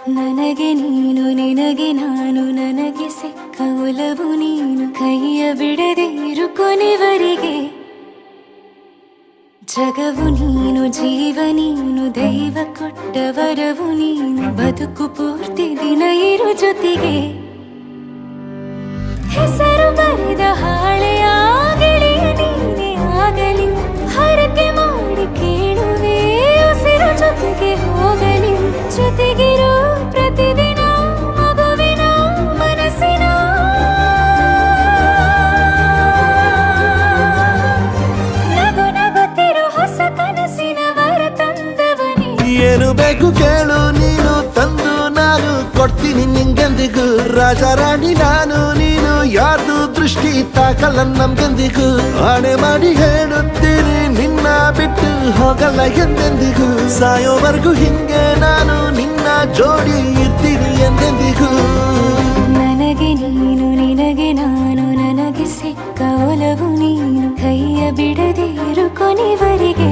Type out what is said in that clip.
ನನಗೆ ನೀನು ನಿನಗೆ ನಾನು ನನಗೆ ಸಿಕ್ಕ ಒಲವು ನೀನು ಕೈಯ ಬಿಡದೆ ಇರು ಕೊನೆವರೆಗೆ ಜಗವು ನೀನು ಜೀವ ನೀನು ದೈವ ಕೊಟ್ಟ ವರವು ನೀನು ಬದುಕು ಪೂರ್ತಿ ದಿನ ಇರು ಜೊತೆಗೆ ಹೆಸರು ಬರೆದ ಹಾಳೆಯ ಗೆಳೆಯ ನೀನೇ ಆಗಲಿ ಹರಕೆ ಮಾಡಿ ಕೇಳುವೆ ಉಸಿರು ಜೊತೆಗೆ ಹೋಗಲಿ ಜೊತೆಗಿರೋ ಪ್ರತಿದಿನ ಮಗುವಿನ ಮನಸ್ಸಿನ ನಗು ನಗುತ್ತಿರೋ ಹೊಸ ಕನಸಿನ ವರ ತಂದವನೇ ಏನು ಬೇಕು ಕೇಳು ನೀನು ತಂದು ನಾನು ಕೊಡ್ತೀನಿ ನಿಂಗೆಂದಿಗೂ ರಾಜ ರಾಣಿ ನಾನು ನೀನು ಯಾರ್ದು ದೃಷ್ಟಿ ತಾಕಲ್ಲ ನಮ್ಗೆಂದಿಗೂ ಆಣೆ ಮಾಡಿ ಹೇಳುತ್ತೀನಿ ನಿನ್ನ ಬಿಟ್ಟು ಹೋಗಲ್ಲ ಎಂದೆಂದಿಗೂ ಸಾಯೋವರೆಗೂ ಹಿಂಗೆ ನಾನು ನಿನ್ನ ಜೋಡಿ ಇರ್ತೀನಿ ಎಂದೆಂದಿಗೂ ನನಗೆ ನೀನು ನಿನಗೆ ನಾನು ನನಗೆ ಸಿಕ್ಕ ಒಲವು ನೀನು ಕೈಯ ಬಿಡದೆ ಇರು ಕೊನೆವರೆಗೆ